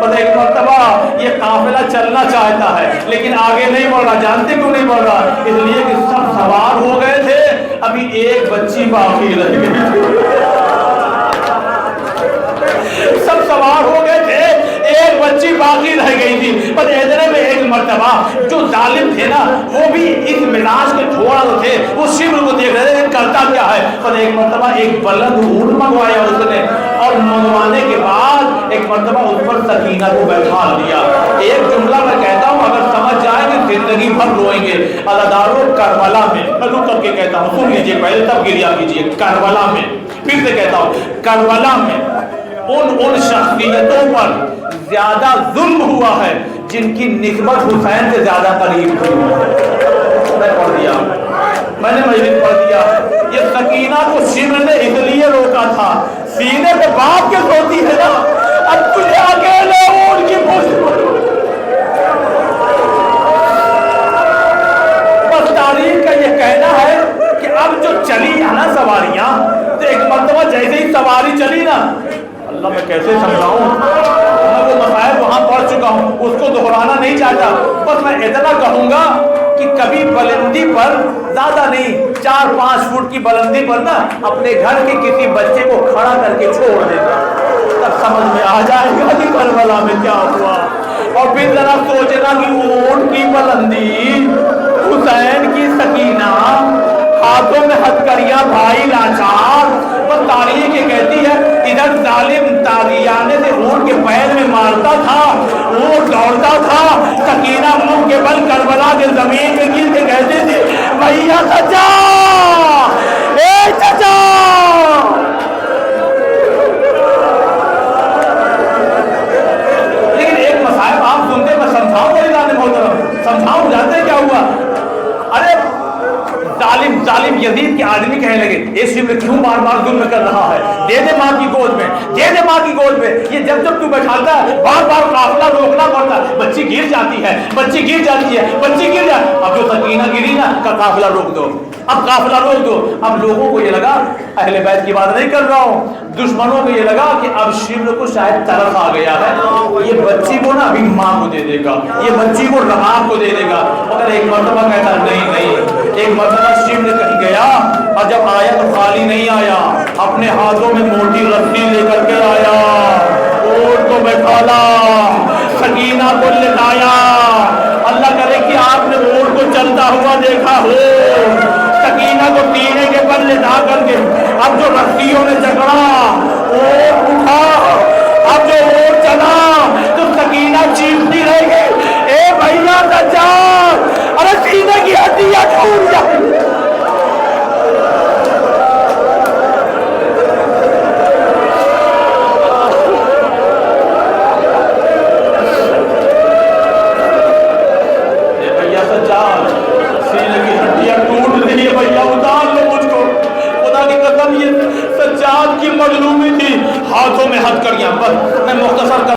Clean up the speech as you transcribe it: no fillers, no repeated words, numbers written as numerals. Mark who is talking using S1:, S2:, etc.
S1: بس ایک مرتبہ یہ قافلہ چلنا چاہتا ہے لیکن آگے نہیں بڑھ رہا. جانتے کیوں نہیں بڑھ رہا؟ اس لیے کہ سب سوار ہو گئے تھے, ابھی ایک بچی باقی رہ گئی تھی. سب سوار ہو گئے تھے, ایک بچی باقی رہ گئی تھی. پر ادھر میں ایک مرتبہ جو ظالم تھے نا وہ بھی اس مزاج کے تھوڑا تو تھے, وہ شمر کو دیکھ رہے تھے کرتا کیا ہے. پر ایک مرتبہ ایک بلند اونٹ منگوایا اس نے, اور منگوانے کے بعد ایک مرتبہ اس پر سکینہ کو بیٹھا دیا. ایک جملہ میں کہتا ہوں اگر سمجھ جائیں گے زندگی بھر روئیں گے. عزادارو کربلا میں, میں رک کر کے کہتا ہوں, سن لیجیے پہلے تب گریا کیجیے. کربلا میں, پھر سے کہتا ہوں, کربلا میں ان شخصیتوں پر زیادہ ظلم ہوا ہے جن کی نسبت حسین سے زیادہ قریب تھی. میں پڑھ دیا, میں نے مجلس پڑھ دیا. یہ سکینہ کو شمر نے اس لیے روکا تھا, سینے پہ باپ کے سوتی ہے نا, اب تجھے اکیلے اونٹ کی پشت. بس تاریخ کا یہ کہنا ہے کہ اب جو چلی ہے نا سواریاں, تو ایک مرتبہ جیسے ہی سواری چلی نا, اللہ میں کیسے سمجھاؤں, میں وہ مسائل وہاں پڑھ چکا ہوں, اس کو دہرانا نہیں چاہتا. بس میں اتنا کہوں گا کہ کبھی بلندی پر, زیادہ نہیں 4-5 فٹ کی بلندی پر نا, اپنے گھر کے کسی بچے کو کھڑا کر کے چھوڑ دیتا, تب سمجھ میں آ جائے گا کہ کربلا میں کیا ہوا. اور پھر ذرا سوچنا کہ اونٹ کی بلندی, حسین کی سکینہ, ہاتھوں میں ہتھکڑیاں, بھائی لاچار. پر تاریخ یہ کہتی ہے ادھر ظالم تاغیانے سے اونٹ کے پیر میں مارتا تھا, اونٹ دوڑتا تھا, سکینہ منہ کے بل کربلا کے زمین میں گر کے کہتے تھے بھیا چچا, اے چچا. لیکن ایک مسائل آپ سنتے, میں سمجھاؤں میرے جانے محترم, سمجھاؤں جانتے کیا ہوا. ارے ظالم یزید کے آدمی کہنے لگے اس شمر کیوں بار بار ظلم کر رہا ہے, دے دے ماں کی گود میں, دے دے ماں کی گود میں. یہ جب تو بیٹھاتا ہے بار بار قافلہ روکنا پڑتا ہے, بچی گر جاتی ہے, بچی گر جاتی ہے, بچی گر جاتی. اب جو سکینہ گری نا کا قافلہ روک دو, اب قافلہ روک دو. اب لوگوں کو یہ لگا, اہل بیت کی بات نہیں کر رہا ہوں, دشمنوں کو یہ لگا کہ اب شمر کو شاید طرف آ گیا ہے, یہ بچی کو نا ابھی ماں کو دے دے گا, یہ بچی کو رحاب کو دے دے گا. مگر ایک مرتبہ کہتا نہیں, ایک مرتبہ شمر کہیں گیا اور جب آیا تو خالی نہیں آیا, اپنے ہاتھوں میں موٹی رسی لے کر کے آیا, اونٹ کو بیٹھالا, سکینہ کو لٹایا. اللہ کرے کہ آپ نے اونٹ کو چلتا ہوا دیکھا ہو, سکینہ کو سینے کے بل لٹا کر کے, اب جو رسیوں نے جکڑا, اونٹ اٹھا, اب جو اونٹ چلا تو سکینہ چیختی رہ گئی اے بھیا چچا, ارے سینے کی ہڈیاں ٹوٹ جائیں. سجاد کی مظلومی تھی, ہاتھوں میں ہتھکڑیاں. بس میں مختصر